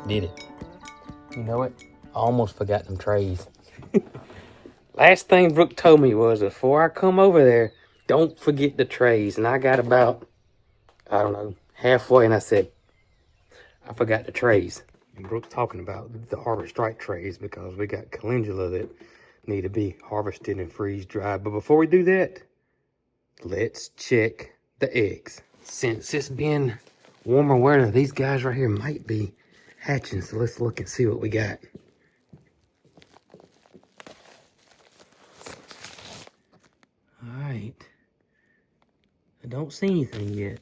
Did it. You know what? I almost forgot them trays. Last thing Brooke told me was before I come over there, don't forget the trays. And I got about, I don't know, halfway, and I said, I forgot the trays. And Brooke talking about the harvest right trays because we got calendula that need to be harvested and freeze dried. But before we do that, let's check the eggs. Since it's been warmer weather, these guys right here might be hatching. So let's look and see what we got. All right. I don't see anything yet.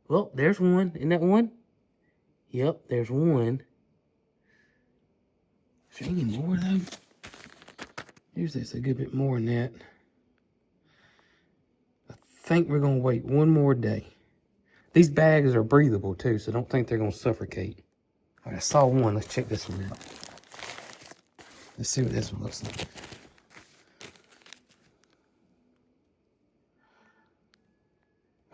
Well, there's one. Isn't that one? Yep, there's one. Is there any more though? There's this a good bit more than that. I think we're gonna wait one more day. These bags are breathable too, so don't think they're gonna suffocate. All right, I saw one. Let's check this one out. Let's see what this one looks like.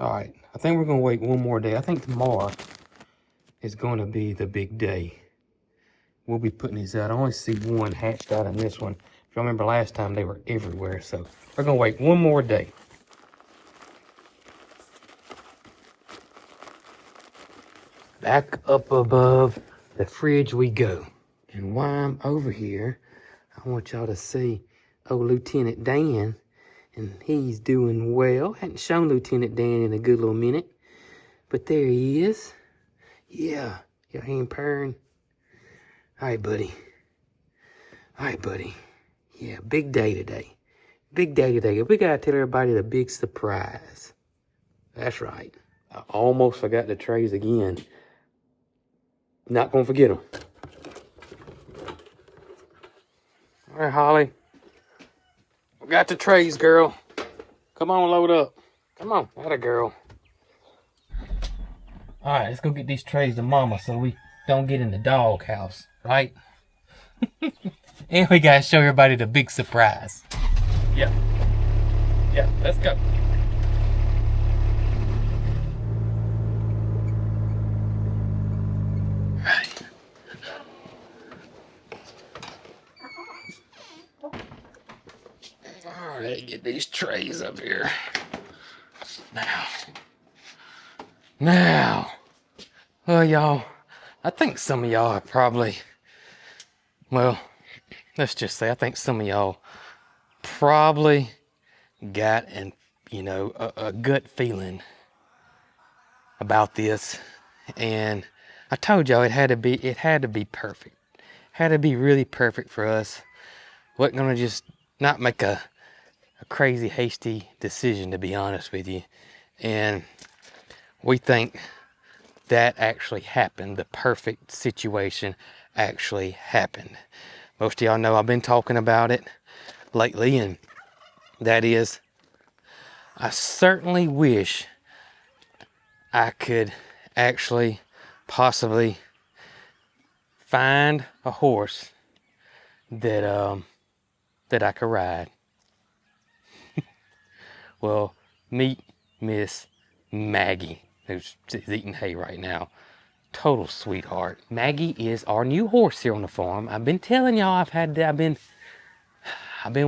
All right, I think we're gonna wait one more day. I think tomorrow is gonna be the big day. We'll be putting these out. I only see one hatched out in this one. If you remember last time, they were everywhere. So we're gonna wait one more day. Back up above the fridge we go. And while I'm over here, I want y'all to see old Lieutenant Dan. And he's doing well. Hadn't shown Lieutenant Dan in a good little minute. But there he is. Yeah, your hand purring. All right, buddy. All right, buddy. Yeah, big day today. Big day today. We gotta tell everybody the big surprise. That's right. I almost forgot the trays again. Not gonna forget them. All right, Holly. We got the trays, girl. Come on, load up. Come on, atta girl. All right, let's go get these trays to Mama so we don't get in the doghouse, right? And we gotta show everybody the big surprise. Yeah. Yeah, let's go. Right. All right, get these trays up here. Now. Well, y'all, I think some of y'all are probably, well, let's just say I think some of y'all probably got a gut feeling about this. And I told y'all it had to be perfect. Had to be really perfect for us. Wasn't gonna just not make a crazy hasty decision, to be honest with you. And we think that actually happened. The perfect situation actually happened. Most of y'all know I've been talking about it lately, and that is, I certainly wish I could actually possibly find a horse that I could ride. Well, meet Miss Maggie, who's eating hay right now. Total sweetheart. Maggie is our new horse here on the farm. I've been telling y'all I've been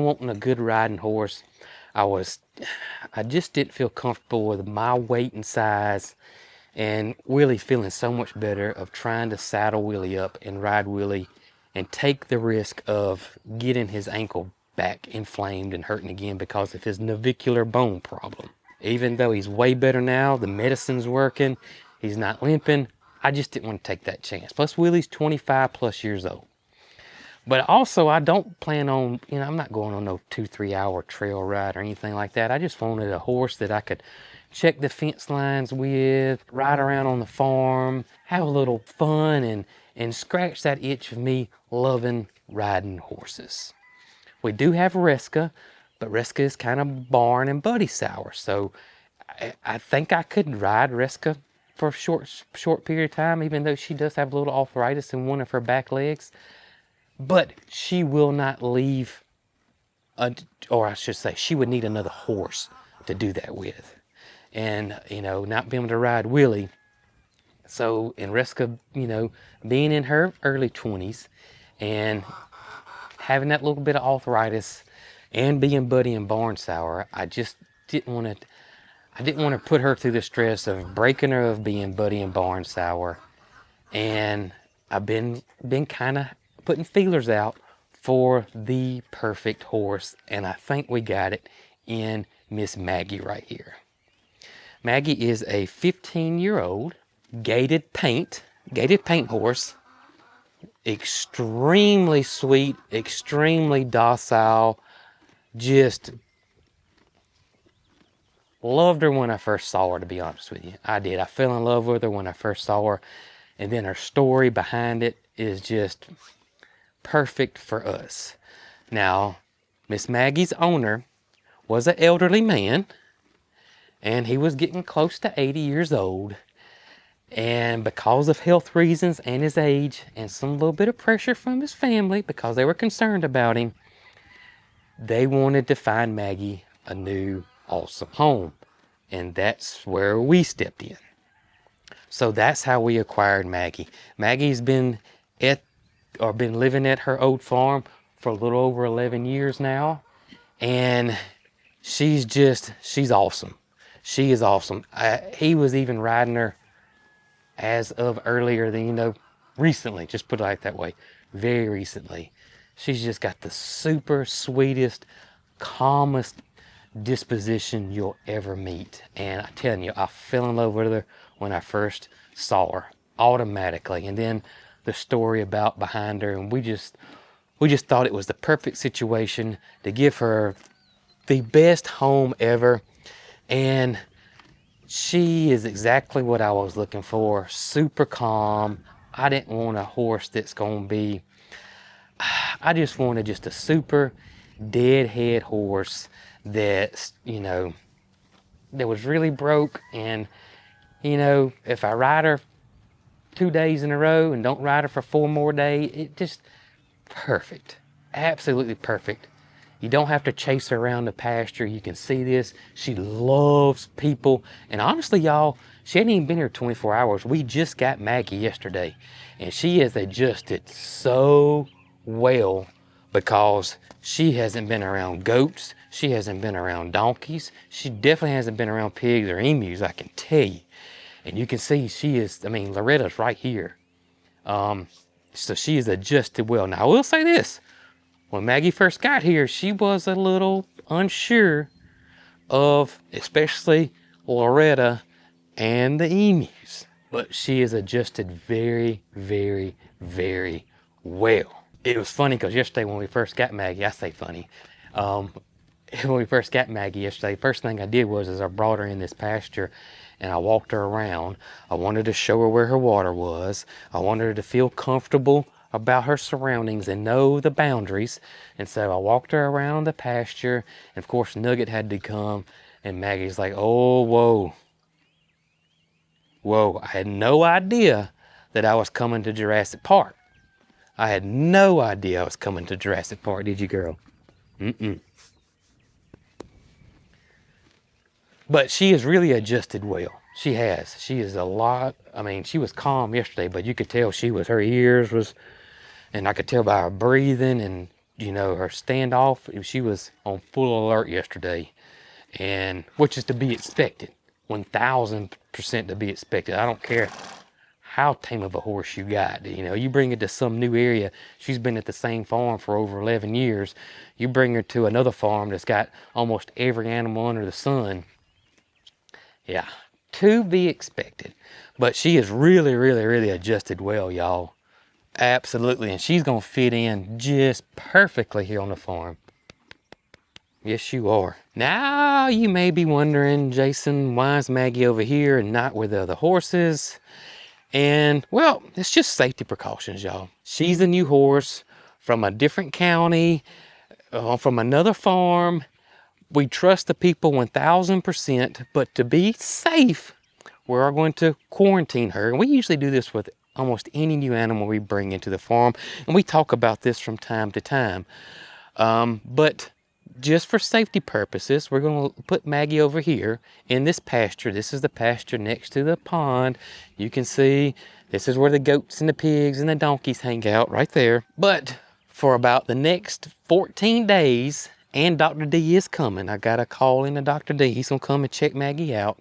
wanting a good riding horse. I just didn't feel comfortable with my weight and size, and Willie feeling so much better of trying to saddle Willie up and ride Willie and take the risk of getting his ankle back inflamed and hurting again because of his navicular bone problem. Even though he's way better now, the medicine's working, he's not limping, I just didn't want to take that chance. Plus, Willie's 25 plus years old. But also, I don't plan on, I'm not going on no 2-3 hour trail ride or anything like that. I just wanted a horse that I could check the fence lines with, ride around on the farm, have a little fun, and scratch that itch of me loving riding horses. We do have Resca, but Resca is kind of barn and buddy sour. So I think I could ride Resca for a short period of time, even though she does have a little arthritis in one of her back legs. But she will not leave, or I should say, she would need another horse to do that with. And, not being able to ride Willie, So in Resca, you know, being in her early 20s and having that little bit of arthritis and being Buddy and barn sour, I just didn't want to. I didn't want to put her through the stress of breaking her of being Buddy and barn sour, and I've been kind of putting feelers out for the perfect horse, and I think we got it in Miss Maggie right here. Maggie is a 15-year-old gaited paint horse. Extremely sweet, extremely docile. Just loved her when I first saw her, to be honest with you. I did. I fell in love with her when I first saw her. And then her story behind it is just perfect for us. Now, Miss Maggie's owner was an elderly man, and he was getting close to 80 years old. And because of health reasons and his age and some little bit of pressure from his family, because they were concerned about him, they wanted to find Maggie a new awesome home. And that's where we stepped in. So that's how we acquired Maggie. Maggie's been living at her old farm for a little over 11 years now. And she's awesome. She is awesome. He was even riding her as of earlier than, you know, recently, just put it like that way, very recently. She's just got the super sweetest, calmest disposition you'll ever meet. And I'm telling you, I fell in love with her when I first saw her, automatically. And then the story about behind her, and we just thought it was the perfect situation to give her the best home ever. And she is exactly what I was looking for. Super calm. I didn't want a horse that's gonna be, I just wanted just a super deadhead horse that's, you know, that was really broke. And, you know, if I ride her 2 days in a row and don't ride her for 4 more days, it just perfect. Absolutely perfect. You don't have to chase her around the pasture. You can see this. She loves people. And honestly, y'all, she hadn't even been here 24 hours. We just got Maggie yesterday. And she has adjusted so well because she hasn't been around goats. She hasn't been around donkeys. She definitely hasn't been around pigs or emus, I can tell you. And you can see she is, I mean, Loretta's right here. So she is adjusted well. Now, I will say this. When Maggie first got here, she was a little unsure of especially Loretta and the emus. But she is adjusted very, very, very well. It was funny because yesterday when we first got Maggie, I say funny, when we first got Maggie yesterday, first thing I did was I brought her in this pasture and I walked her around. I wanted to show her where her water was. I wanted her to feel comfortable about her surroundings and know the boundaries. And so I walked her around the pasture, and of course Nugget had to come, and Maggie's like, oh, whoa, I had no idea that I was coming to Jurassic Park. I had no idea I was coming to Jurassic Park, did you, girl? But she has really adjusted well. She has. She is a lot. I mean, she was calm yesterday, but you could tell her ears was, and I could tell by her breathing and, you know, her standoff. She was on full alert yesterday, and which is to be expected. 1000% to be expected. I don't care how tame of a horse you got. You know, you bring it to some new area. She's been at the same farm for over 11 years. You bring her to another farm that's got almost every animal under the sun. Yeah, to be expected. But she is really, really, really adjusted well, y'all. Absolutely. And she's going to fit in just perfectly here on the farm. Yes, you are. Now, you may be wondering, Jason, why is Maggie over here and not with the other horses? And, well, it's just safety precautions, y'all. She's a new horse from a different county, from another farm. We trust the people 1000%, but to be safe, we're going to quarantine her. And we usually do this with almost any new animal we bring into the farm. And we talk about this from time to time. But just for safety purposes, we're going to put Maggie over here in this pasture. This is the pasture next to the pond. You can see this is where the goats and the pigs and the donkeys hang out right there. But for about the next 14 days, and Dr. D is coming. I got a call in to Dr. D. He's going to come and check Maggie out.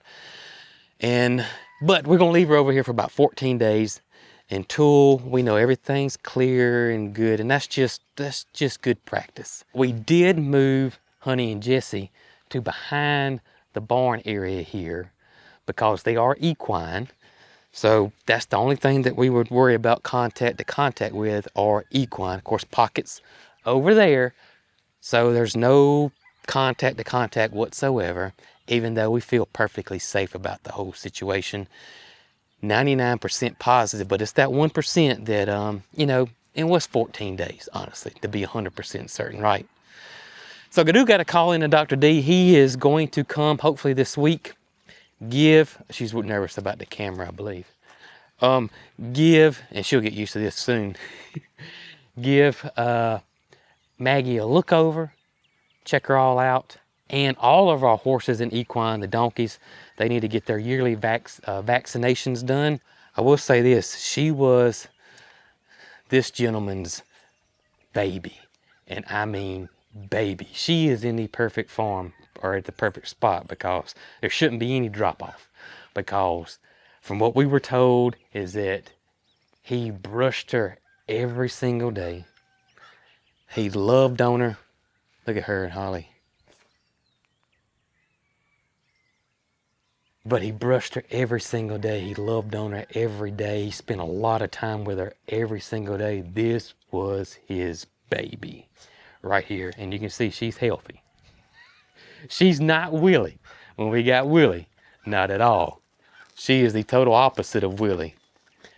But we're going to leave her over here for about 14 days until we know everything's clear and good. And that's just good practice. We did move Honey and Jessie to behind the barn area here because they are equine. So that's the only thing that we would worry about contact with are equine. Of course, Pocket's over there. So there's no contact to contact whatsoever, even though we feel perfectly safe about the whole situation. 99% positive, but it's that 1% that, you know, it was 14 days, honestly, to be 100% certain, right? So Gadoo got a call in to Dr. D. He is going to come hopefully this week. She's nervous about the camera, I believe. And she'll get used to this soon. Give Maggie a look over, check her all out, and all of our horses and equine, the donkeys, they need to get their yearly vaccinations done. I will say this, she was this gentleman's baby, and I mean baby. She is in the perfect form, or at the perfect spot, because there shouldn't be any drop off, because from what we were told is that he brushed her every single day. He loved on her. Look at her and Holly. But he brushed her every single day. He loved on her every day. He spent a lot of time with her every single day. This was his baby right here. And you can see she's healthy. She's not Willie. When we got Willie, not at all. She is the total opposite of Willie.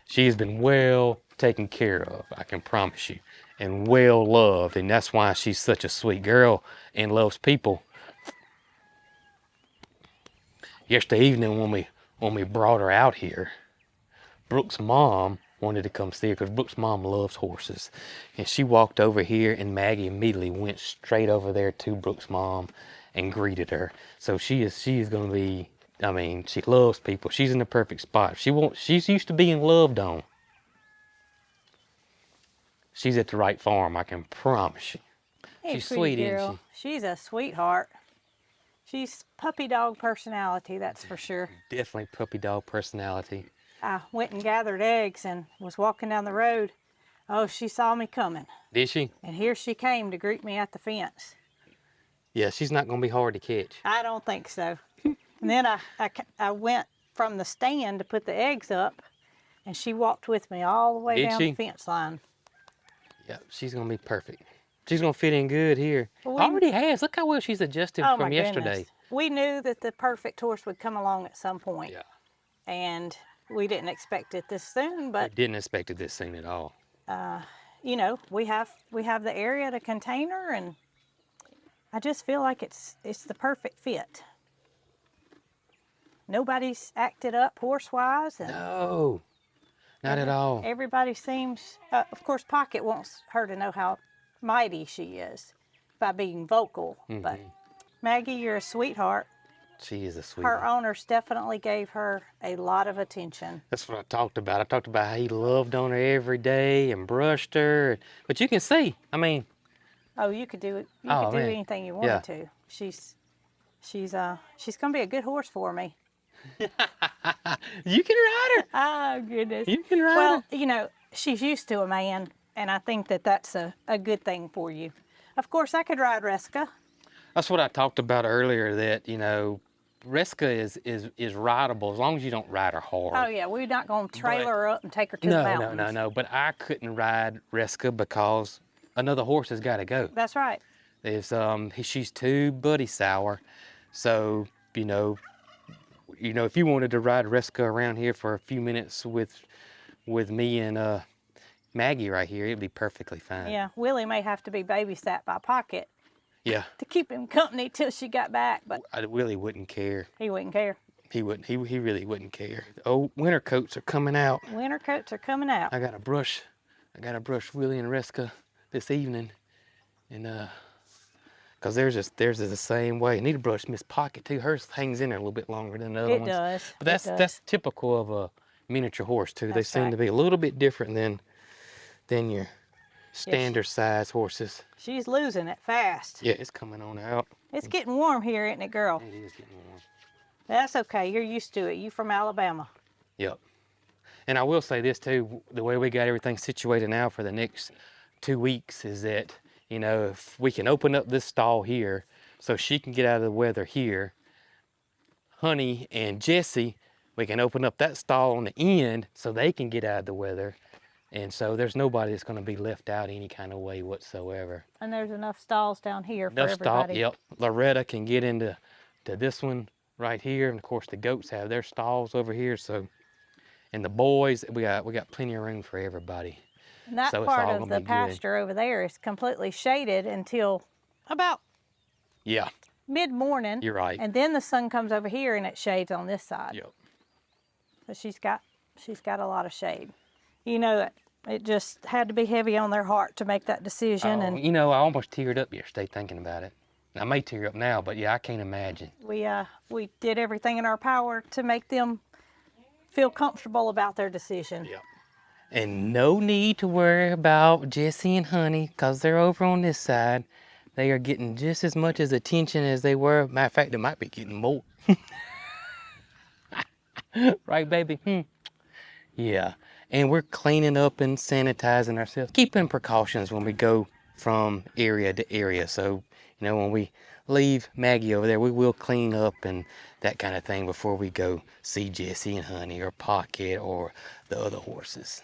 She has been well taken care of, I can promise you, and well loved. And that's why she's such a sweet girl and loves people. Yesterday evening when we brought her out here, Brooke's mom wanted to come see her because Brooke's mom loves horses. And she walked over here and Maggie immediately went straight over there to Brooke's mom and greeted her. So she is going to be, I mean, she loves people. She's in the perfect spot. She's used to being loved on. She's at the right farm, I can promise you. Hey, She's sweet, isn't she? She's a sweetheart. She's puppy dog personality, that's for sure. Definitely puppy dog personality. I went and gathered eggs and was walking down the road. Oh, she saw me coming. Did she? And here she came to greet me at the fence. Yeah, she's not going to be hard to catch. I don't think so. And then I went from the stand to put the eggs up, and she walked with me all the way down the fence line. Yeah, she's going to be perfect. She's going to fit in good here. Well, Already has. Look how well she's adjusted from yesterday. Goodness. We knew that the perfect horse would come along at some point. Yeah. And we didn't expect it this soon, but... We didn't expect it this soon at all. You know, we have the area to contain her, and I just feel like it's the perfect fit. Nobody's acted up horse-wise. No, not at all. Everybody seems... of course, Pocket wants her to know how mighty she is by being vocal, but Maggie, you're a sweetheart. She is a sweetheart. Her owners definitely gave her a lot of attention. That's what I talked about. I talked about how he loved on her every day and brushed her. But you can see, I mean... Oh, you could do it. You could do anything you wanted to. She's gonna be a good horse for me. You can ride her. Oh, goodness. You can ride her. Well, you know, she's used to a man, and I think that that's a good thing for you. Of course, I could ride Resca. That's what I talked about earlier, that, you know, Resca is rideable as long as you don't ride her hard. Oh, yeah, we're not going to trailer her up and take her to the mountains. No. But I couldn't ride Resca because another horse has got to go. That's right. She's too buddy sour. So, you know, if you wanted to ride Resca around here for a few minutes with me and Maggie right here, it'd be perfectly fine. Yeah, Willie may have to be babysat by Pocket. Yeah. To keep him company till she got back, but Willie wouldn't care. He wouldn't care. He wouldn't. He really wouldn't care. Oh, winter coats are coming out. Winter coats are coming out. I gotta brush Willie and Resca this evening, and Because theirs is the same way. I need to brush Miss Pocket too. Hers hangs in there a little bit longer than the other It ones. does. But It that's does. typical of a miniature horse too. They That's seem right. to be a little bit different than your Yeah, standard size horses. she's losing it fast. Yeah, it's coming on out. It's getting warm here, isn't it, girl? It is getting warm. That's okay. You're used to it. You from Alabama. Yep. And I will say this too, the way we got everything situated now for the next 2 weeks is that, you know, if we can open up this stall here so she can get out of the weather here, Honey and Jesse, we can open up that stall on the end so they can get out of the weather. And so there's nobody that's going to be left out any kind of way whatsoever. And there's enough stalls down here for Enough stall, everybody. yep. Loretta can get into this one right here. And of course the goats have their stalls over here. So, and the boys, we got plenty of room for everybody. And that So it's part all of gonna the be good. pasture over there is completely shaded until about Yeah, mid-morning. you're right. And then the sun comes over here and it shades on this side. Yep. So she's got a lot of shade. You know, it just had to be heavy on their heart to make that decision. Oh, And you know, I almost teared up yesterday thinking about it. I may tear up now, but yeah, I can't imagine. we did everything in our power to make them feel comfortable about their decision. Yep. And no need to worry about Jesse and Honey, because they're over on this side. They are getting just as much as attention as they were. Matter of fact, they might be getting more. Right, baby? Yeah. And we're cleaning up and sanitizing ourselves, keeping precautions when we go from area to area. So, you know, when we leave Maggie over there, we will clean up and that kind of thing before we go see Jesse and Honey or Pocket or the other horses.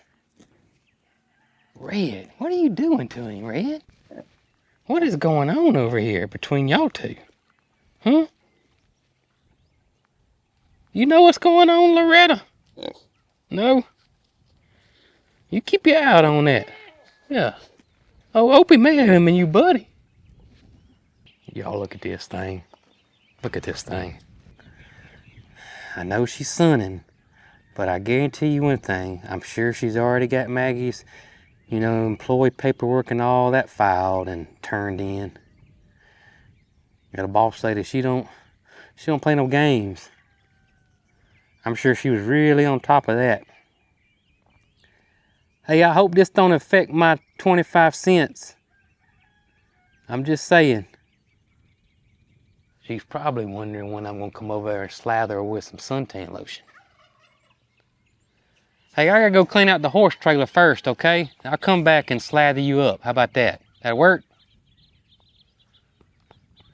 Red, what are you doing to him, Red? What is going on over here between y'all two? Huh? You know what's going on, Loretta? No? You keep your eye out on that. Yeah. Oh, Opie may have him and you, buddy. Y'all look at this thing. Look at this thing. I know she's sunning, but I guarantee you one thing. I'm sure she's already got Maggie's, you know, employee paperwork and all that filed and turned in. Got a boss lady, she don't play no games. I'm sure she was really on top of that. Hey, I hope this don't affect my 25 cents. I'm just saying. She's probably wondering when I'm gonna come over there and slather her with some suntan lotion. Hey, I gotta go clean out the horse trailer first, okay? I'll come back and slather you up. How about that? That'll work?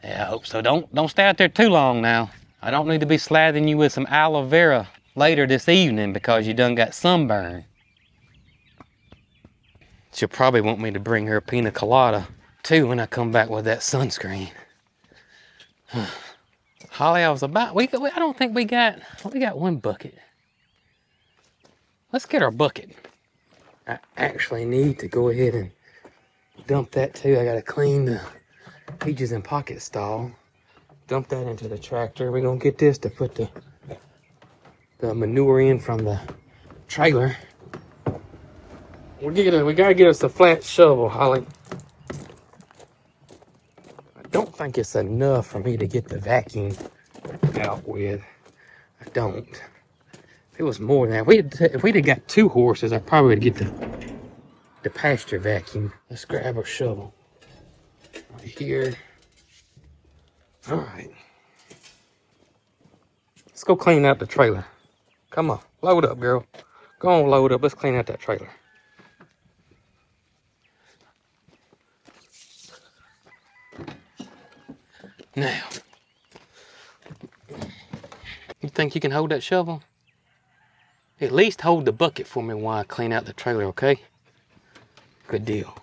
Yeah, I hope so. Don't stay out there too long now. I don't need to be slathering you with some aloe vera later this evening because you done got sunburn. She'll probably want me to bring her a pina colada too when I come back with that sunscreen. Holly, I don't think we got one bucket. Let's get our bucket. I actually need to go ahead and dump that too. I gotta clean the Peaches and Pocket stall. Dump that into the tractor. We're gonna get this to put the manure in from the trailer. We gotta get us a flat shovel, Holly. I don't think it's enough for me to get the vacuum out with. I don't. If it was more than that, if we'd have got 2 horses, I probably would get the pasture vacuum. Let's grab our shovel. Right here. All right. Let's go clean out the trailer. Come on, load up, girl. Go on, load up. Let's clean out that trailer. Now, you think you can hold that shovel? At least hold the bucket for me while I clean out the trailer, okay? Good deal.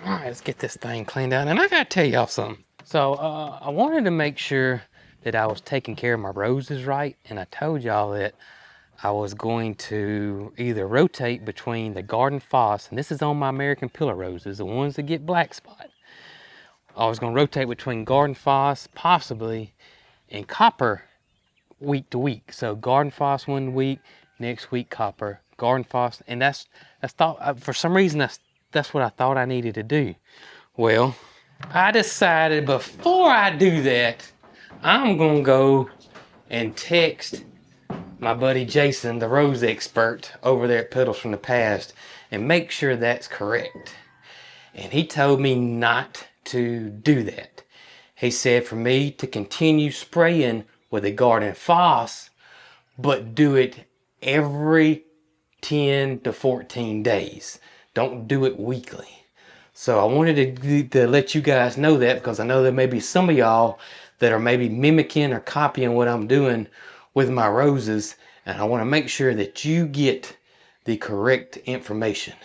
All right, let's get this thing cleaned out. And I gotta tell y'all something. So I wanted to make sure that I was taking care of my roses right. And I told y'all that I was going to either rotate between the garden foss, and this is on my American pillar roses, the ones that get black spot. I was gonna rotate between garden foss, possibly, and copper week to week. So garden frost 1 week, next week copper, garden frost, and that's thought, for some reason that's what I thought I needed to do. Well, I decided before I do that, I'm gonna go and text my buddy Jason, the rose expert over there at Petals from the Past, and make sure that's correct. And he told me not to do that. He said for me to continue spraying with a garden floss, but do it every 10 to 14 days. Don't do it weekly. So I wanted to let you guys know that, because I know there may be some of y'all that are maybe mimicking or copying what I'm doing with my roses, and I want to make sure that you get the correct information.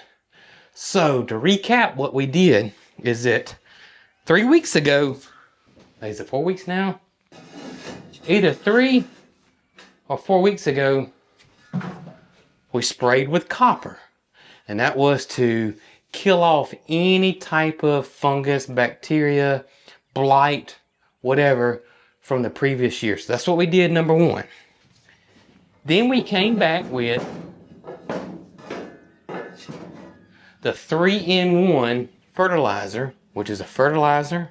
So to recap, what we did is that 3 weeks ago, is it 4 weeks now? Either 3 or 4 weeks ago, we sprayed with copper, and that was to kill off any type of fungus, bacteria, blight, whatever from the previous year. So that's what we did, number 1. Then we came back with the 3-in-1 fertilizer, which is a fertilizer,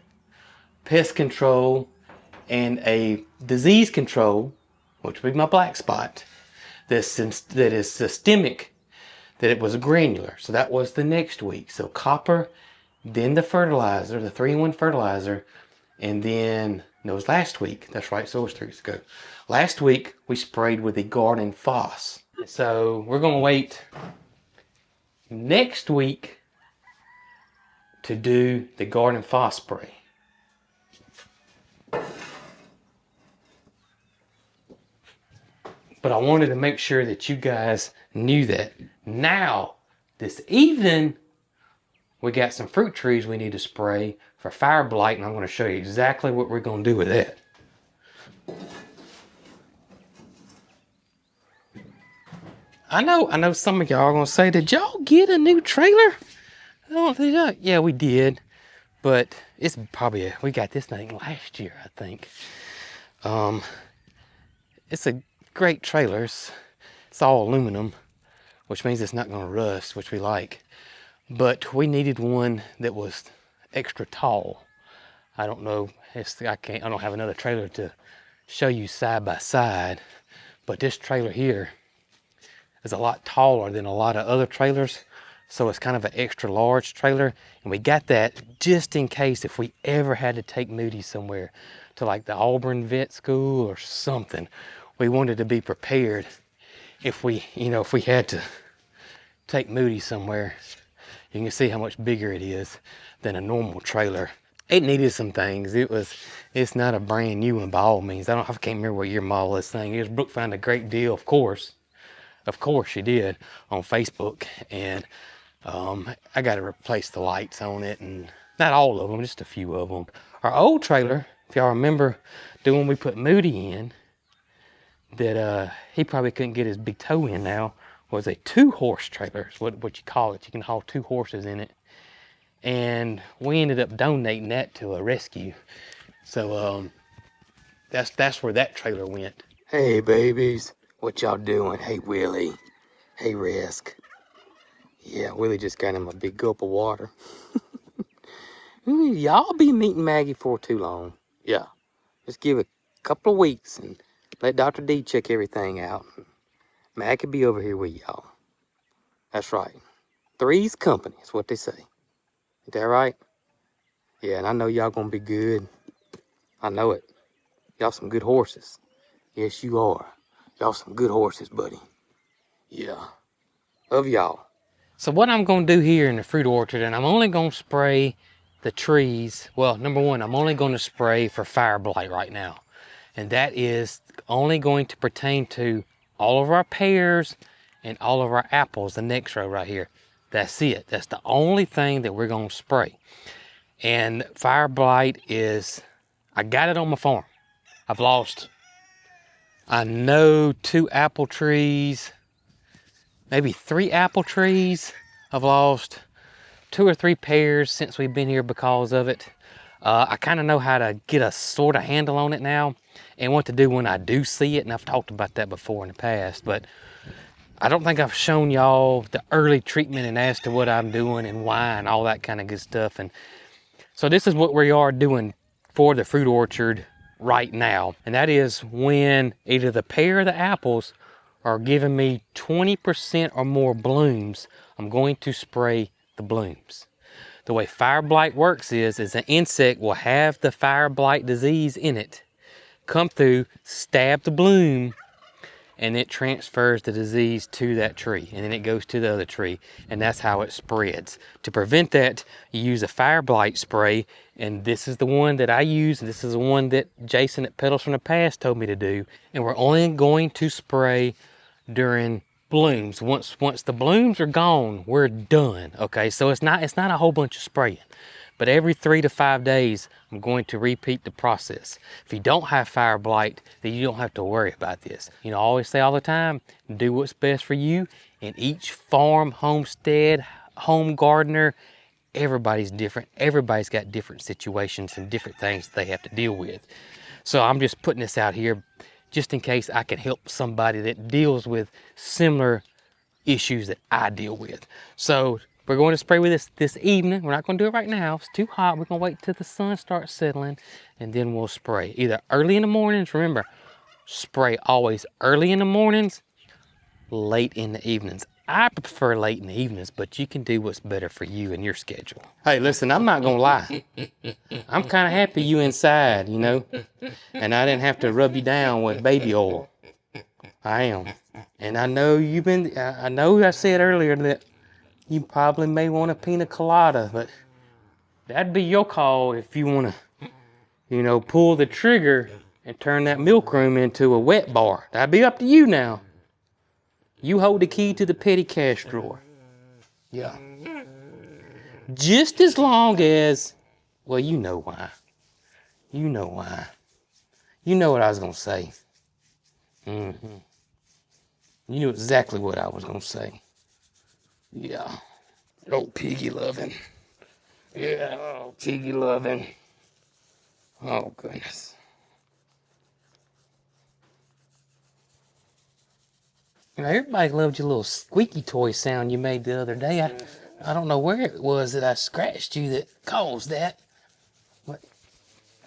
pest control, and a disease control, which would be my black spot, that is systemic, that it was granular. So that was the next week. So copper, then the fertilizer, the 3-in-1 fertilizer, and then, no, it was last week. That's right, so it was 3 weeks ago. Last week, we sprayed with the garden floss. So we're gonna wait next week to do the garden floss spray. But I wanted to make sure that you guys knew that. Now, this evening, we got some fruit trees we need to spray for fire blight, and I'm going to show you exactly what we're going to do with that. I know some of y'all are going to say, did y'all get a new trailer? I don't think so. Yeah, we did. But it's probably, we got this thing last year, I think. It's a great trailer. It's all aluminum, which means it's not going to rust, which we like. But we needed one that was extra tall. I don't know, I don't have another trailer to show you side by side, but this trailer here is a lot taller than a lot of other trailers. So it's kind of an extra large trailer, and we got that just in case if we ever had to take Moody somewhere to like the Auburn Vet School or something. We wanted to be prepared if we had to take Moody somewhere. You can see how much bigger it is than a normal trailer. It needed some things. It's not a brand new one by all means. I can't remember what year model this thing is. Brooke found a great deal, of course she did, on Facebook, and I got to replace the lights on it, and not all of them, just a few of them. Our old trailer, if y'all remember the one we put Moody in, that he probably couldn't get his big toe in now, was a 2-horse trailer, is what you call it. You can haul 2 horses in it. And we ended up donating that to a rescue. So that's where that trailer went. Hey babies, what y'all doing? Hey Willie, hey Resca. Yeah, Willie just got him a big gulp of water. Y'all be meeting Maggie for too long. Yeah, just give it a couple of weeks and let Dr. D check everything out. Mag could be over here with y'all. That's right. 3's company is what they say. Is that right? Yeah, and I know y'all gonna be good. I know it. Y'all some good horses. Yes, you are. Y'all some good horses, buddy. Yeah. Love y'all. So what I'm gonna do here in the fruit orchard, and I'm only gonna spray the trees. Well, number 1, I'm only gonna spray for fire blight right now. And that is only going to pertain to all of our pears and all of our apples, the next row right here. That's it. That's the only thing that we're going to spray. And fire blight is, I got it on my farm. I've lost, I know, 2 apple trees, maybe 3 apple trees. I've lost 2 or 3 pears since we've been here because of it. I kind of know how to get a sort of handle on it now and what to do when I do see it. And I've talked about that before in the past, but I don't think I've shown y'all the early treatment and as to what I'm doing and why and all that kind of good stuff. And so this is what we are doing for the fruit orchard right now. And that is when either the pear or the apples are giving me 20% or more blooms, I'm going to spray the blooms. The way fire blight works is an insect will have the fire blight disease in it, come through, stab the bloom, and it transfers the disease to that tree, and then it goes to the other tree, and that's how it spreads. To prevent that, you use a fire blight spray, and this is the one that I use, and this is the one that Jason at Petals from the Past told me to do. And we're only going to spray during blooms. Once the blooms are gone, we're done. Okay, so it's not a whole bunch of spraying. But every 3 to 5 days, I'm going to repeat the process. If you don't have fire blight, then you don't have to worry about this. You know, I always say all the time, do what's best for you. And each farm, homestead, home gardener, everybody's different. Everybody's got different situations and different things they have to deal with. So I'm just putting this out here just in case I can help somebody that deals with similar issues that I deal with. So we're going to spray with this evening. We're not going to do it right now. It's too hot. We're going to wait till the sun starts settling, and then we'll spray. Either early in the mornings, remember, spray always early in the mornings, late in the evenings. I prefer late in the evenings, but you can do what's better for you and your schedule. Hey, listen, I'm not going to lie. I'm kind of happy you inside, you know, and I didn't have to rub you down with baby oil. I am. And I know I know I said earlier that you probably may want a pina colada, but that'd be your call if you want to, you know, pull the trigger and turn that milk room into a wet bar. That'd be up to you now. You hold the key to the petty cash drawer. Yeah. Just as long as, well, you know why. You know why. You know what I was going to say. You knew exactly what I was going to say. Yeah. Oh, piggy loving. Yeah, oh, piggy loving. Oh, goodness. You know, everybody loved your little squeaky toy sound you made the other day. I don't know where it was that I scratched you that caused that. But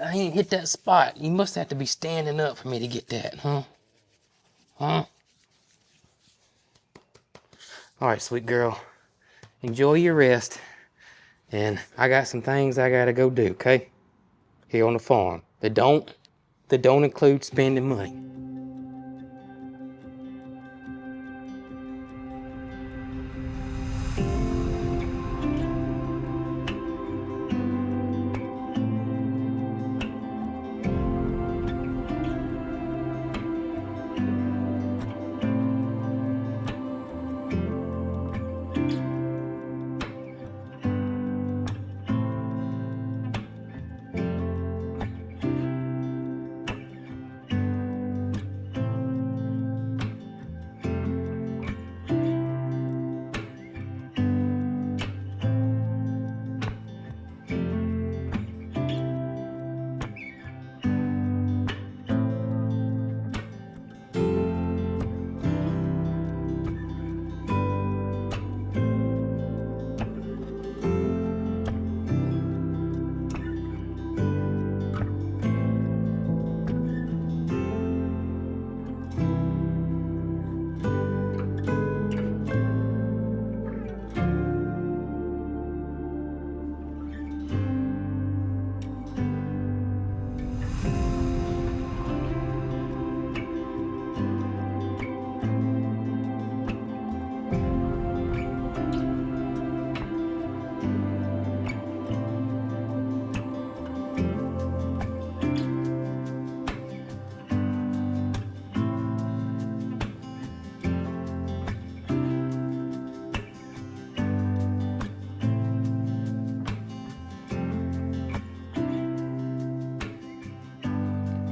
I ain't hit that spot. You must have to be standing up for me to get that, huh? Huh? All right, sweet girl. Enjoy your rest. And I got some things I gotta go do, okay? Here on the farm. That don't include spending money.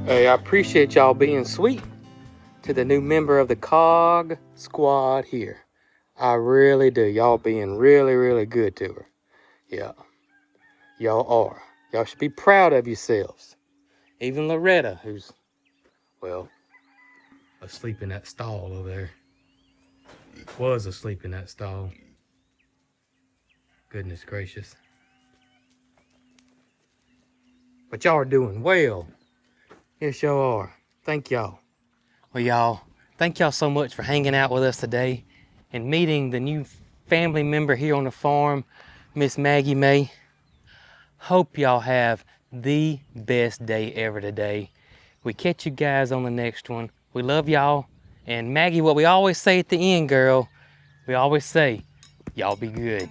Hey, I appreciate y'all being sweet to the new member of the COG squad here. I really do. Y'all being really, really good to her. Yeah, y'all are. Y'all should be proud of yourselves. Even Loretta, who's, well, asleep in that stall over there. Was asleep in that stall. Goodness gracious. But y'all are doing well. Yes, y'all are. Thank y'all. Well, y'all, thank y'all so much for hanging out with us today and meeting the new family member here on the farm, Miss Maggie May. Hope y'all have the best day ever today. We catch you guys on the next one. We love y'all. And Maggie, what we always say at the end, girl, we always say, y'all be good.